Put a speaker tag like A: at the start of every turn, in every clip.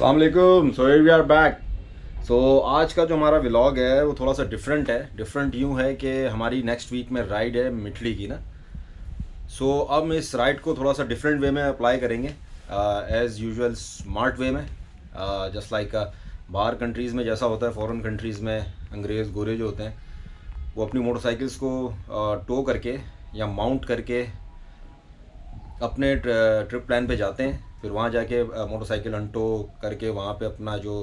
A: अस्सलाम वालेकुम। So we are back. So आज का जो हमारा व्लॉग है वो थोड़ा सा डिफरेंट है। डिफरेंट यूँ है कि हमारी नेक्स्ट वीक में राइड है मिठड़ी की ना। अब हम इस राइड को थोड़ा सा डिफरेंट वे में अप्लाई करेंगे, एज़ यूजुअल स्मार्ट वे में। जस्ट लाइक बाहर कंट्रीज़ में जैसा होता है, फॉरेन कंट्रीज़ में अंग्रेज़ गोरे जो होते हैं वो अपनी मोटरसाइकिल्स को टो करके या माउंट करके अपने ट्रिप प्लान पे जाते हैं। फिर वहाँ जाके मोटरसाइकिल अनटो करके वहाँ पे अपना जो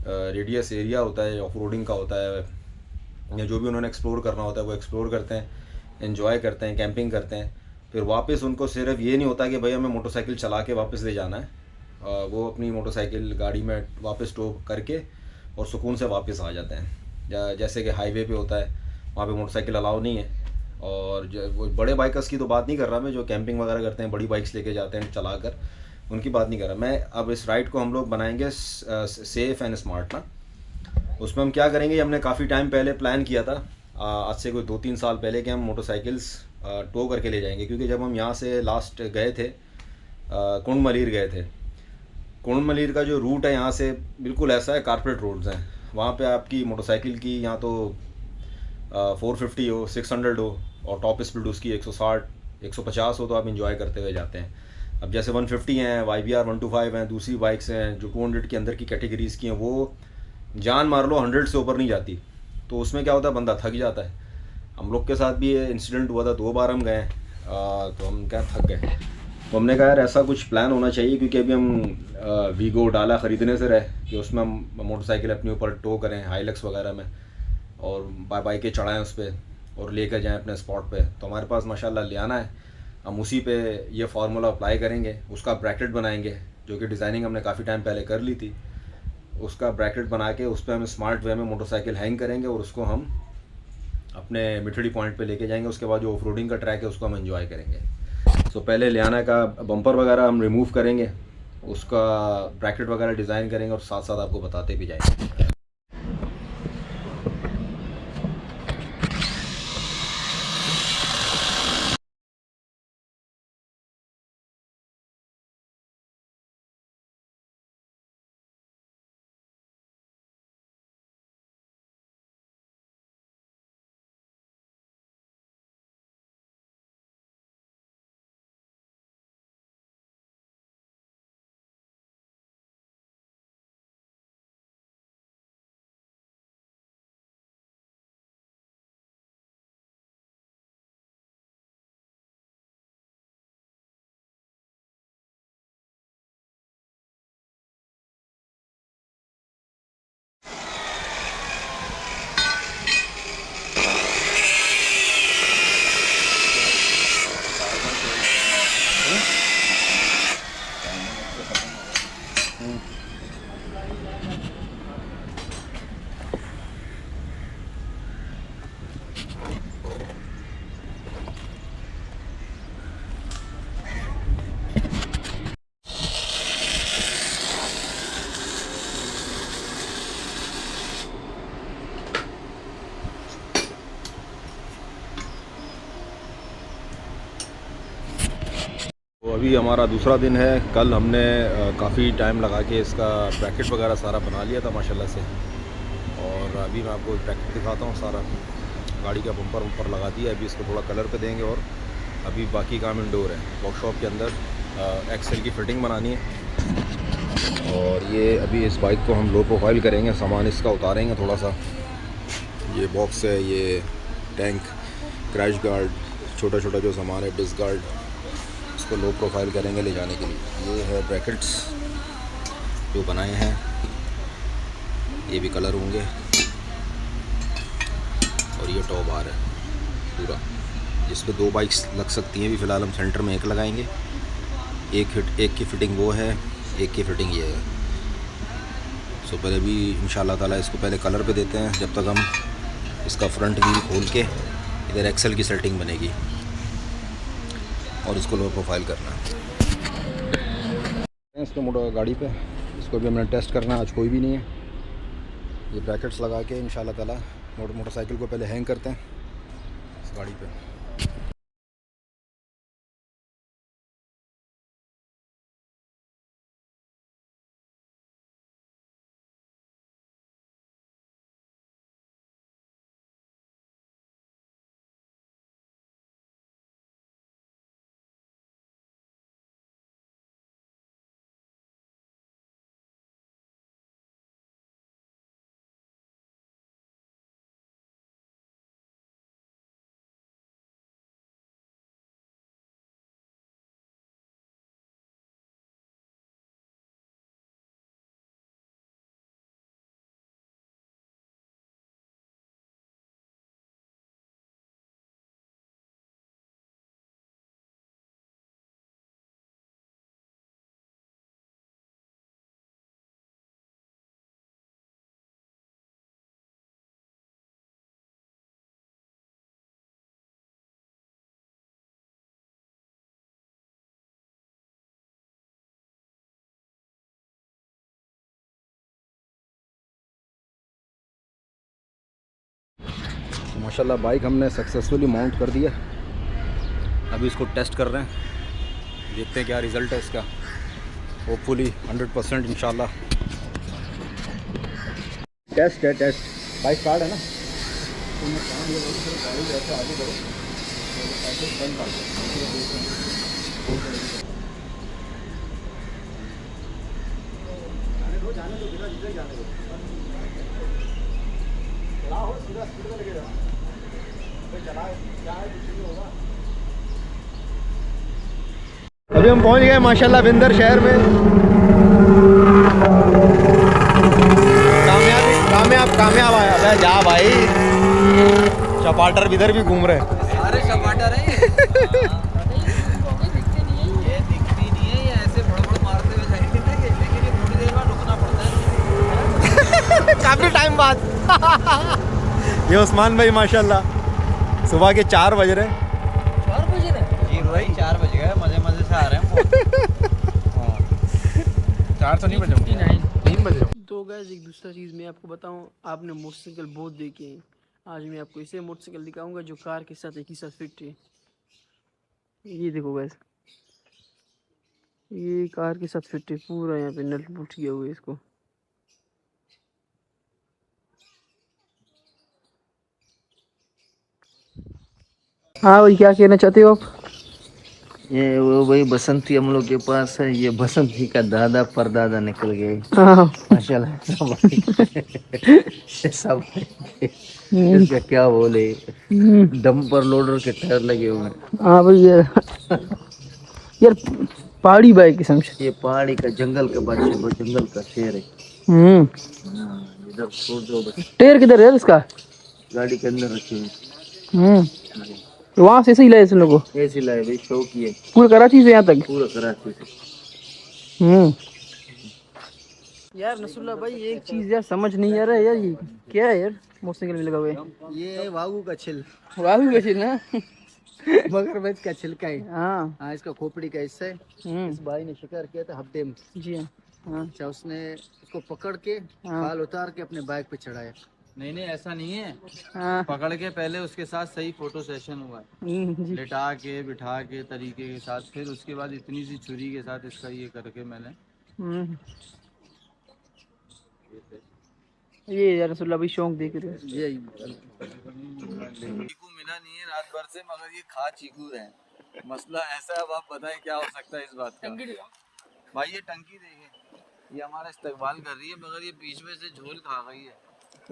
A: रेडियस एरिया होता है ऑफ रोडिंग का होता है या जो भी उन्होंने एक्सप्लोर करना होता है वो एक्सप्लोर करते हैं, एंजॉय करते हैं, कैंपिंग करते हैं। फिर वापस उनको सिर्फ ये नहीं होता कि भाई हमें मोटरसाइकिल चला के वापस ले जाना है। वो अपनी मोटरसाइकिल गाड़ी में वापस टो करके और सुकून से वापस आ जाते हैं। जैसे कि हाईवे पे होता है, वहाँ पे मोटरसाइकिल अलाउ नहीं है। और जो वो बड़े बाइकर्स की तो बात नहीं कर रहा मैं, जो कैंपिंग वगैरह करते हैं, बड़ी बाइक्स लेके जाते हैं चला कर, उनकी बात नहीं कर रहा मैं। अब इस राइड को हम लोग बनाएंगे सेफ़ एंड स्मार्ट ना। उसमें हम क्या करेंगे, हमने काफ़ी टाइम पहले प्लान किया था, आज से कोई 2-3 साल पहले, कि हम मोटरसाइकिल्स टो करके ले जाएंगे। क्योंकि जब हम यहाँ से लास्ट गए थे, कुंड मलीर गए थे। कुंड मलीर का जो रूट है यहाँ से बिल्कुल ऐसा है, कारपेट रोड्स हैं। वहाँ पे आपकी मोटरसाइकिल की यहाँ तो 450 हो, 600 हो, और टॉप स्पीड उसकी 160 150 हो, तो आप इंजॉय करते हुए जाते हैं। अब जैसे 150 हैं, YBR 125 हैं, दूसरी बाइक्स हैं जो 200 के अंदर की कैटेगरीज़ की हैं, वो जान मार लो 100 से ऊपर नहीं जाती। तो उसमें क्या होता है, बंदा थक जाता है। हम लोग के साथ भी ये इंसिडेंट हुआ था, 2 बार हम गए, तो हम क्या थक गए। तो हमने कहा यार ऐसा कुछ प्लान होना चाहिए, क्योंकि अभी हम वीगो डाला ख़रीदने से रहे कि उसमें हम मोटरसाइकिल अपने ऊपर टो करें हाईलक्स वगैरह में, और बाइकें चढ़ाएँ उस पर और लेकर जाएँ अपने स्पॉट पे। तो हमारे पास माशाल्लाह लियाना है, हम उसी पे ये फार्मूला अप्लाई करेंगे। उसका ब्रैकेट बनाएंगे, जो कि डिज़ाइनिंग हमने काफ़ी टाइम पहले कर ली थी। उसका ब्रैकेट बना के उस पर हम स्मार्ट वे में मोटरसाइकिल हैंग करेंगे और उसको हम अपने मिठड़ी पॉइंट पे लेके जाएंगे। उसके बाद जो ऑफ रोडिंग का ट्रैक है उसको हम एंजॉय करेंगे। पहले लियाना का बम्पर वगैरह हम रिमूव करेंगे, उसका ब्रैकेट वगैरह डिज़ाइन करेंगे और साथ साथ आपको बताते भी जाएंगे। तो अभी हमारा दूसरा दिन है। कल हमने काफ़ी टाइम लगा के इसका ब्रैकेट वगैरह सारा बना लिया था माशाल्लाह से। और अभी मैं आपको ब्रैकेट दिखाता हूँ सारा। गाड़ी का बम्पर लगा दिया, अभी इसको थोड़ा कलर पे देंगे और अभी बाकी काम इंडोर है। वर्कशॉप के अंदर एक्सेल की फ़िटिंग बनानी है। और ये अभी इस बाइक को हम लो प्रोफाइल करेंगे, सामान इसका उतारेंगे थोड़ा सा। ये बॉक्स है, ये टैंक, क्रैश गार्ड, छोटा छोटा जो सामान है, डिस्क गार्ड, इसको लो प्रोफाइल करेंगे ले जाने के लिए। ये है ब्रैकेट्स जो बनाए हैं, ये भी कलर होंगे। और ये टॉप बार है पूरा, जिस पे 2 बाइक्स लग सकती हैं। भी फ़िलहाल हम सेंटर में एक लगाएंगे। एक की फ़िटिंग वो है, एक की फ़िटिंग ये है। पहले भी इंशाल्लाह ताला इसको पहले कलर पे देते हैं, जब तक हम इसका फ्रंट व्हील खोल के इधर एक्सेल की सेटिंग बनेगी और इसको लो प्रोफाइल करना है इसको मोटर गाड़ी पे। इसको भी हमने टेस्ट करना है, आज कोई भी नहीं है। ये ब्रैकेट्स लगा के इंशाल्लाह ताला मोटरसाइकिल को पहले हैंग करते हैं इस गाड़ी पे। माशाल्लाह बाइक हमने सक्सेसफुली माउंट कर दिया। अभी इसको टेस्ट कर रहे हैं, देखते हैं क्या रिज़ल्ट है इसका। होपफुली 100% इंशाल्लाह। टेस्ट है, टेस्ट। बाइक स्टार्ट है ना, तो मैं काम ये गाड़ी जैसे आगे बढ़ो जाने दो बिना जिधर जाने दो, चलाओ सीधा स्पीड में लगेगा, चलाओ क्या है कुछ नहीं होगा। अभी हम पहुंच गए माशाल्लाह बिंदर शहर में। कामयाब आया मैं जा भाई। चपाटर इधर भी घूम रहे हैं,
B: सारे चपाटर हैं। ये दिखती नहीं है, ये ऐसे बड़ मारते हुए जाएंगे, लेकिन ये थोड़ी देर बाद रुकना पड़ता है
A: काफी टाइम बाद। ये उस्मान भाई माशाल्लाह सुबह के 4 बज रहे हैं।
B: 4 बजे जी भाई 4 बज गए, मजे मजे से आ रहे हैं।
A: 4 तो नहीं बजे, 3 बजे।
C: तो गैस एक दूसरा चीज़ मैं आपको बताऊं, आपने मोटरसाइकिल बहुत देखे हैं, आज मैं आपको ऐसे मोटरसाइकिल दिखाऊंगा जो कार के साथ एक ही साथ फिट है। ये देखो गैस, ये कार के साथ फिट है पूरा, यहाँ पे नट बोल्ट किया हुआ है इसको। हाँ भाई क्या कहना चाहते हो आप?
B: ये वो भाई बसंती हम लोग के पास है, ये बसंती का दादा परदादा निकल गए
C: हाँ
B: माशाल्लाह। सब इसका क्या बोले, डंपर लोडर के टायर लगे हुए हैं।
C: हाँ भाई यार पहाड़ी बाइक है समझ।
B: ये पहाड़ी का जंगल का बादशाह, वो जंगल का शेर है। इधर छोड़ दो बस।
C: टायर किधर है इसका?
B: गाड़ी के अंदर रखे हुए।
C: तो वहाँ से ऐसे ही लाए इस लोगों को?
B: ऐसे लाए भाई, शौक ही है।
C: पूरा कराची से यहाँ तक?
B: पूरा कराची से।
C: यार नसरुल्लाह भाई एक चीज यार समझ नहीं आ रहा है यार, ये क्या है यार मोटरसाइकिल में लगा हुआ है?
B: ये वागू का छिल,
C: वाहू कैसे ना
B: मगरमच्छ का छिलका है।
C: हाँ
B: इसका खोपड़ी का हिस्सा है। इस भाई ने शिकार किया था हफ्ते में
C: जी हाँ।
B: अच्छा, उसने इसको पकड़ के बाल उतार के अपने बाइक पे चढ़ाया। नहीं नहीं ऐसा नहीं है,
C: हाँ
B: पकड़ के पहले उसके साथ सही फोटो सेशन हुआ है,
C: जी।
B: लिटा के बिठा के तरीके के साथ, फिर उसके बाद इतनी सी छुरी के साथ इसका ये करके मैंने
C: ये यार रसुल्ला भाई शौक देख रहे हो।
B: ये चीकू मिला नहीं है रात भर से, मगर ये खा चीकू रहे हैं। मसला ऐसा है, अब आप बताएं क्या हो सकता है इस बात का। भाई ये टंकी देखें, ये हमारा इस्तकबाल कर रही है, मगर ये बीच में से झोल खा गई है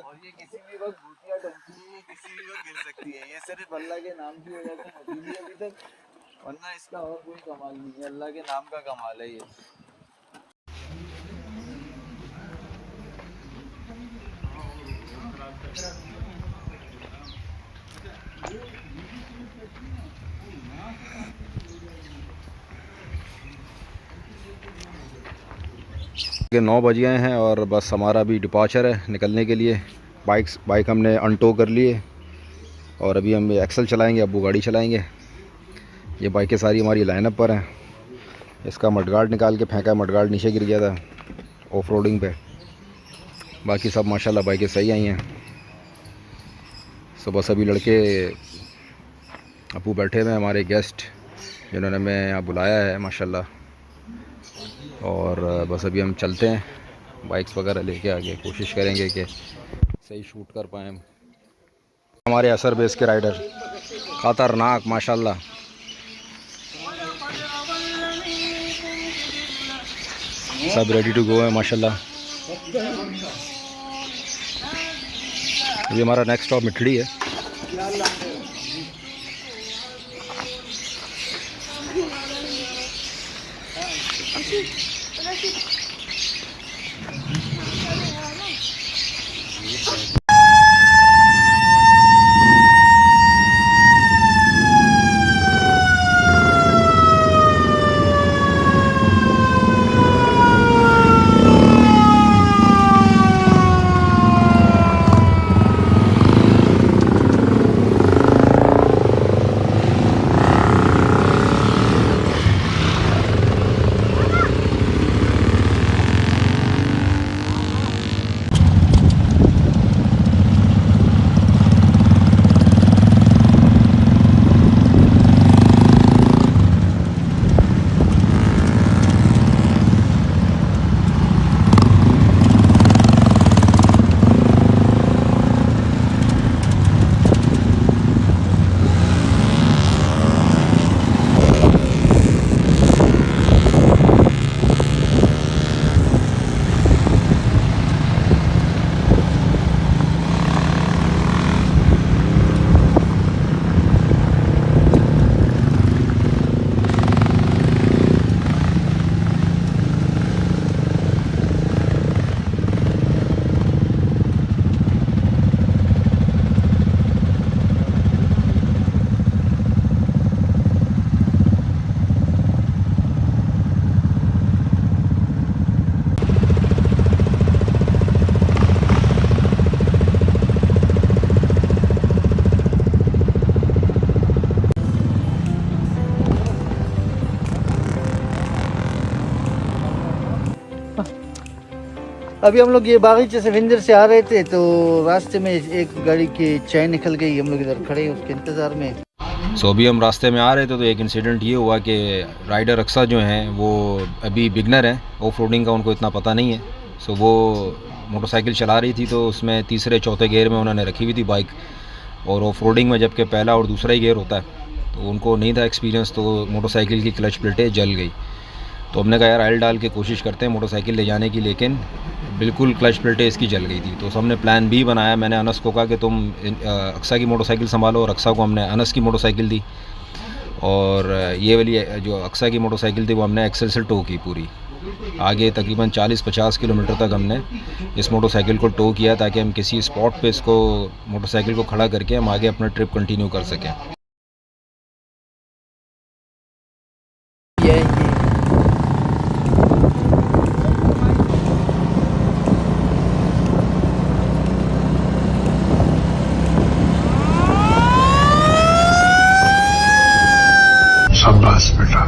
B: और ये किसी भी वक्त भूतिया टंकी है, ये किसी भी वक्त गिर सकती है। ये सिर्फ अल्लाह के नाम की वजह से मौजूद है अभी तक, वरना इसका और कोई कमाल नहीं है, अल्लाह के नाम का कमाल है ये।
A: के 9 बज गए हैं और बस हमारा भी डिपार्चर है निकलने के लिए। बाइक हमने अनटो कर लिए और अभी हम एक्सल चलाएंगे, अब्बू गाड़ी चलाएंगे। ये बाइकें सारी हमारी लाइनअप पर हैं। इसका मडगार्ड निकाल के फेंका, मडगार्ड नीचे गिर गया था ऑफ रोडिंग पे। बाकी सब माशाल्लाह बाइकें सही आई हैं। सुबह सभी लड़के अब्बू बैठे हुए हैं, हमारे गेस्ट जिन्होंने हमें यहाँ बुलाया है माशाल्लाह। और बस अभी हम चलते हैं, बाइक्स वगैरह लेके आगे कोशिश करेंगे कि सही शूट कर पाएँ। हमारे असर बेस के राइडर खतरनाक माशाल्लाह। सब रेडी टू गो है माशाल्लाह। अभी हमारा नेक्स्ट स्टॉप मिठड़ी है।
D: अभी हम लोग ये बागीचे से विंदर से आ रहे थे तो रास्ते में एक गाड़ी की चैन निकल गई, हम लोग इधर खड़े हैं उसके इंतज़ार में।
A: सो अभी हम रास्ते में आ रहे थे तो एक इंसिडेंट ये हुआ कि राइडर अक्सा जो हैं वो अभी बिगनर हैं, ऑफ रोडिंग का उनको इतना पता नहीं है। सो वो मोटरसाइकिल चला रही थी तो उसमें तीसरे चौथे गियर में उन्होंने रखी हुई थी बाइक, और ऑफ रोडिंग में जबकि पहला और दूसरा ही गियर होता है तो उनको नहीं था एक्सपीरियंस, तो मोटरसाइकिल की क्लच प्लेटें जल गई। तो हमने कहा यार ऑयल डाल के कोशिश करते हैं मोटरसाइकिल ले जाने की, लेकिन बिल्कुल क्लच प्लेटें इसकी जल गई थी। तो हमने प्लान बी बनाया, मैंने अनस को कहा कि तुम अक्सा की मोटरसाइकिल संभालो, और अक्सा को हमने अनस की मोटरसाइकिल दी, और ये वाली जो अक्सा की मोटरसाइकिल थी वो हमने एक्सेल से टो की पूरी आगे तकरीबन 40-50 किलोमीटर तक हमने इस मोटरसाइकिल को टो किया ताकि हम किसी स्पॉट पे इसको मोटरसाइकिल को खड़ा करके हम आगे अपना ट्रिप कंटिन्यू कर सकें।
E: शाबाश बेटा।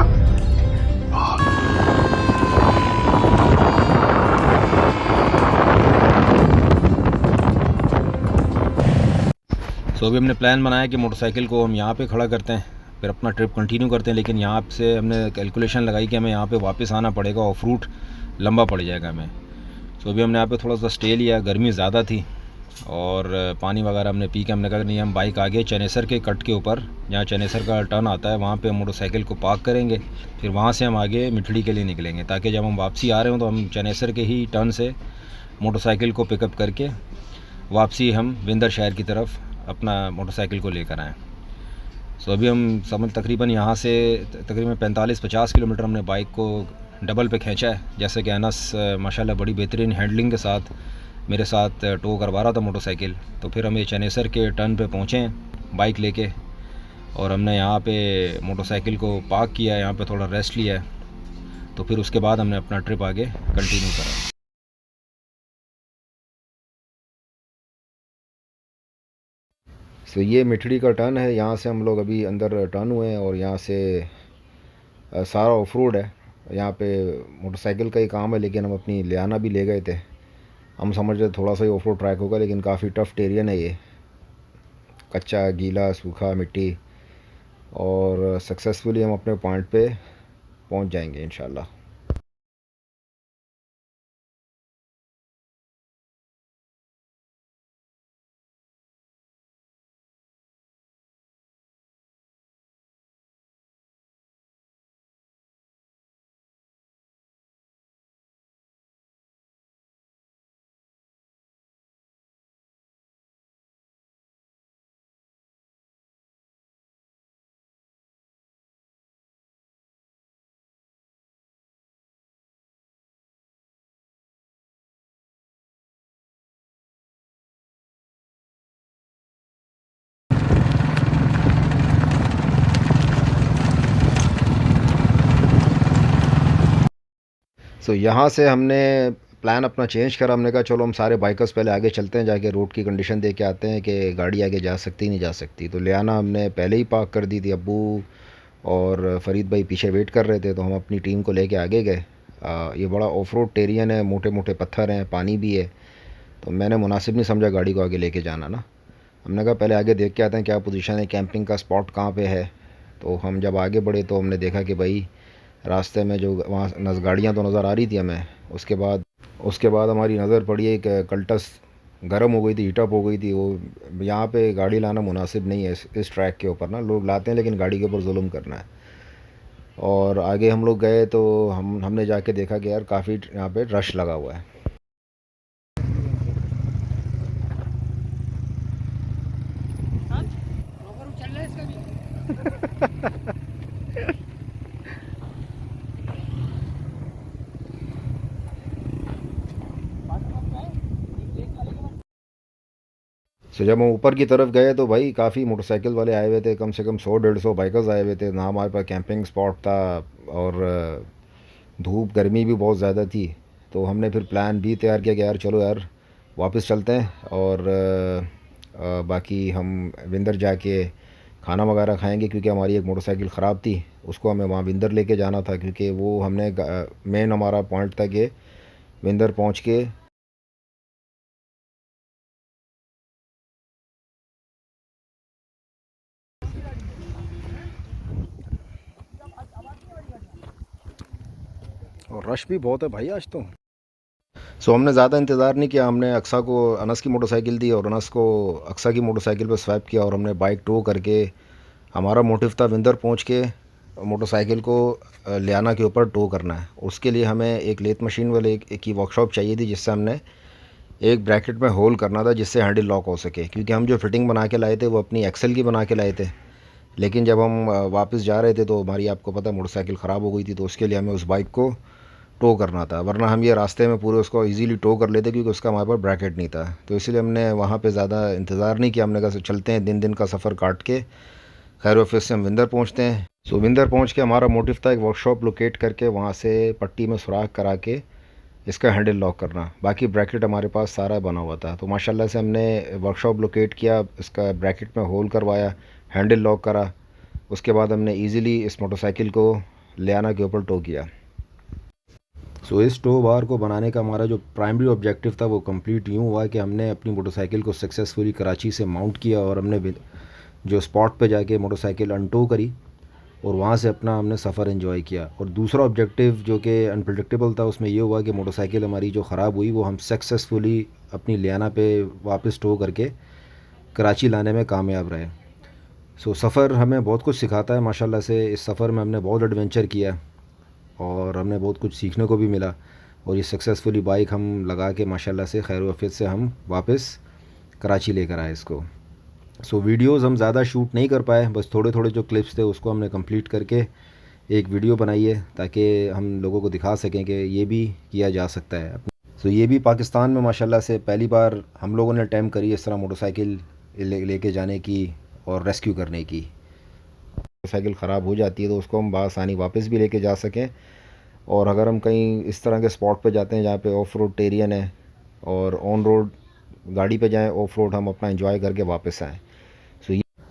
A: सो अभी हमने प्लान बनाया कि मोटरसाइकिल को हम यहाँ पे खड़ा करते हैं, फिर अपना ट्रिप कंटिन्यू करते हैं, लेकिन यहाँ से हमने कैलकुलेशन लगाई कि हमें यहाँ पे वापस आना पड़ेगा, ऑफ रूट लंबा पड़ जाएगा हमें। सो अभी हमने यहाँ पे थोड़ा सा स्टे लिया, गर्मी ज़्यादा थी और पानी वगैरह हमने पी के हमने कहा नहीं, हम बाइक आगे चनेसर के कट के ऊपर जहाँ चनेसर का टर्न आता है वहाँ पे हम मोटरसाइकिल को पार्क करेंगे, फिर वहाँ से हम आगे मिठड़ी के लिए निकलेंगे, ताकि जब हम वापसी आ रहे हों तो हम चनेसर के ही टर्न से मोटरसाइकिल को पिकअप करके वापसी हम विंदर शहर की तरफ अपना मोटरसाइकिल को लेकर आएँ। सो अभी हम समझ तकरीबन यहाँ से तकरीबन 45-50 किलोमीटर हमने बाइक को डबल पे खींचा है, जैसे कि अनस माशाल्लाह बड़ी बेहतरीन हैंडलिंग के साथ मेरे साथ टो करवा रहा था मोटरसाइकिल। तो फिर हम ये चनेसर के टर्न पे पहुँचे हैं बाइक लेके, और हमने यहाँ पे मोटरसाइकिल को पार्क किया, यहाँ पे थोड़ा रेस्ट लिया है, तो फिर उसके बाद हमने अपना ट्रिप आगे कंटिन्यू करा। सो ये मिठड़ी का टर्न है, यहाँ से हम लोग अभी अंदर टर्न हुए हैं और यहाँ से सारा ऑफ रोड है। यहाँ पे मोटरसाइकिल का ही काम है, लेकिन हम अपनी लियाना भी ले गए थे। हम समझ रहे थोड़ा सा ही ऑफ रोड ट्रैक होगा, लेकिन काफ़ी टफ टेरियन है ये, कच्चा गीला सूखा मिट्टी, और सक्सेसफुली हम अपने पॉइंट पे पहुँच जाएंगे इंशाल्लाह। सो यहाँ से हमने प्लान अपना चेंज करा, हमने कहा चलो हम सारे बाइकर्स पहले आगे चलते हैं, जाके रोड की कंडीशन देख के आते हैं कि गाड़ी आगे जा सकती नहीं जा सकती। तो लियाना हमने पहले ही पार्क कर दी थी, अब्बू और फ़रीद भाई पीछे वेट कर रहे थे, तो हम अपनी टीम को लेके आगे गए। ये बड़ा ऑफ रोड टेरियन है, मोटे मोटे पत्थर हैं, पानी भी है, तो मैंने मुनासिब नहीं समझा गाड़ी को आगे लेके जाना ना। हमने कहा पहले आगे देख के आते हैं क्या पोजीशन है, कैंपिंग का स्पॉट कहाँ पे है। तो हम जब आगे बढ़े तो हमने देखा कि भाई रास्ते में जो वहाँ गाड़ियाँ तो नज़र आ रही थी हमें, उसके बाद हमारी नज़र पड़ी एक कल्टस गर्म हो गई थी, हीटअप हो गई थी। वो यहाँ पे गाड़ी लाना मुनासिब नहीं है इस ट्रैक के ऊपर ना, लोग लाते हैं लेकिन गाड़ी के ऊपर जुल्म करना है। और आगे हम लोग गए तो हमने जाके देखा कि यार काफ़ी यहाँ पे रश लगा हुआ है। जब हम ऊपर की तरफ गए तो भाई काफ़ी मोटरसाइकिल वाले आए हुए थे, कम से कम 100-150 बाइकर्स आए हुए थे ना। हमारे पास कैंपिंग स्पॉट था और धूप गर्मी भी बहुत ज़्यादा थी। तो हमने फिर प्लान भी तैयार किया कि यार चलो यार वापस चलते हैं, और बाकी हम विंदर जाके खाना वगैरह खाएंगे, क्योंकि हमारी एक मोटरसाइकिल ख़राब थी, उसको हमें वहाँ विंदर लेके जाना था, क्योंकि वो हमने मेन हमारा पॉइंट था कि विंदर पहुंच के और रश भी बहुत है भाई आज तो। सो हमने ज़्यादा इंतज़ार नहीं किया, हमने अक्सा को अनस की मोटरसाइकिल दी और अनस को अक्सा की मोटरसाइकिल पर स्वैप किया और हमने बाइक टो करके, हमारा मोटिव था विंदर पहुंच के मोटरसाइकिल को लियाना के ऊपर टो करना है। उसके लिए हमें एक लेथ मशीन वाले एक की वर्कशॉप चाहिए थी, जिससे हमने एक ब्रैकेट में होल करना था जिससे हैंडल लॉक हो सके, क्योंकि हम जो फिटिंग बना के लाए थे वो अपनी एक्सेल की बना के लाए थे, लेकिन जब हम वापस जा रहे थे तो हमारी, आपको पता है, मोटरसाइकिल ख़राब हो गई थी। तो उसके लिए हमें उस बाइक को टो करना था, वरना हम ये रास्ते में पूरे उसको इजीली टो कर लेते, क्योंकि उसका हमारे पास ब्रैकेट नहीं था। तो इसलिए हमने वहाँ पे ज़्यादा इंतज़ार नहीं किया, हमने कहा चलते हैं, दिन का सफ़र काट के खैर ऑफिस से हम विंदर पहुँचते हैं। सो विंदर पहुँच के हमारा मोटिव था एक वर्कशॉप लोकेट करके वहाँ से पट्टी में सुराख करा के इसका हैंडल लॉक करना। बाकी ब्रैकेट हमारे पास सारा बना हुआ था। तो माशाल्लाह से हमने वर्कशॉप लोकेट किया, इसका ब्रैकेट में होल करवाया, हैंडल लॉक करा। उसके बाद हमने इजीली इस मोटरसाइकिल को लियाना के ऊपर टो किया। सो इस टो बार को बनाने का हमारा जो प्राइमरी ऑब्जेक्टिव था वो कंप्लीट यूँ हुआ कि हमने अपनी मोटरसाइकिल को सक्सेसफुली कराची से माउंट किया और हमने जो स्पॉट पे जाके मोटरसाइकिल अनटो करी और वहाँ से अपना हमने सफ़र एंजॉय किया। और दूसरा ऑब्जेक्टिव जो कि अनप्रेडिक्टेबल था, उसमें ये हुआ कि मोटरसाइकिल हमारी जो ख़राब हुई वो हम सक्सेसफुली अपनी लियाना पे वापस टो करके कराची लाने में कामयाब रहे। सो सफ़र हमें बहुत कुछ सिखाता है माशाल्लाह से। इस सफ़र में हमने बहुत एडवेंचर किया और हमने बहुत कुछ सीखने को भी मिला, और ये सक्सेसफुली बाइक हम लगा के माशाल्लाह से खैर वफियत से हम वापस कराची लेकर आए इसको। सो वीडियोस हम ज़्यादा शूट नहीं कर पाए, बस थोड़े थोड़े जो क्लिप्स थे उसको हमने कंप्लीट करके एक वीडियो बनाई है, ताकि हम लोगों को दिखा सकें कि ये भी किया जा सकता है। सो ये भी पाकिस्तान में माशाल्लाह से पहली बार हम लोगों ने अटैम्प्ट करी इस तरह मोटरसाइकिल लेके जाने की और रेस्क्यू करने की। मोटरसाइकिल ख़राब हो जाती है तो उसको हम बआसानी वापस भी लेके जा सकें, और अगर हम कहीं इस तरह के स्पॉट पे जाते हैं जहाँ पे ऑफ रोड टेरियन है और ऑन रोड गाड़ी पे जाएं, ऑफ रोड हम अपना एंजॉय करके वापस आएँ।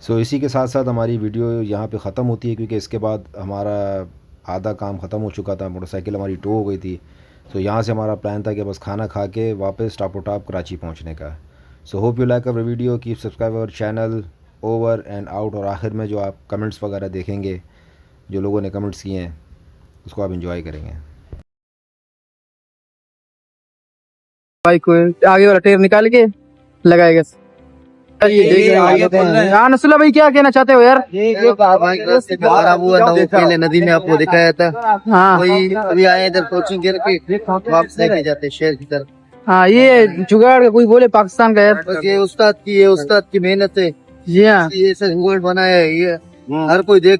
A: सो इसी के साथ साथ हमारी वीडियो यहाँ पे ख़त्म होती है, क्योंकि इसके बाद हमारा आधा काम ख़त्म हो चुका था, मोटरसाइकिल हमारी टो हो गई थी। सो यहाँ से हमारा प्लान था कि बस खाना खा के वापस टापो टाप कराची पहुँचने का। So hope you like our video, keep subscribe our channel, over and out. और आखिर में जो आप कमेंट्स वगैरह देखेंगे, जो लोगों ने कमेंट्स किए हैं, उसको आप इंजॉय करेंगे।
C: बाइक को आगे वाला टायर निकाल के लगाएगा। हाँ नसुल्ला भाई, क्या कहना चाहते हो यार?
D: खराब हुआ था वो पहले नदी में आपको दिखाया था।
C: हाँ
D: वही अभी आए इधर कोचिंग करके वापस लेके जाते शहर की तरफ।
C: हाँ, ये जुगाड़ का कोई बोले पाकिस्तान का यार,
D: बस ये उस्ताद की मेहनत है।
C: जी हाँ।
D: ये सब बनाया है, ये हर कोई देख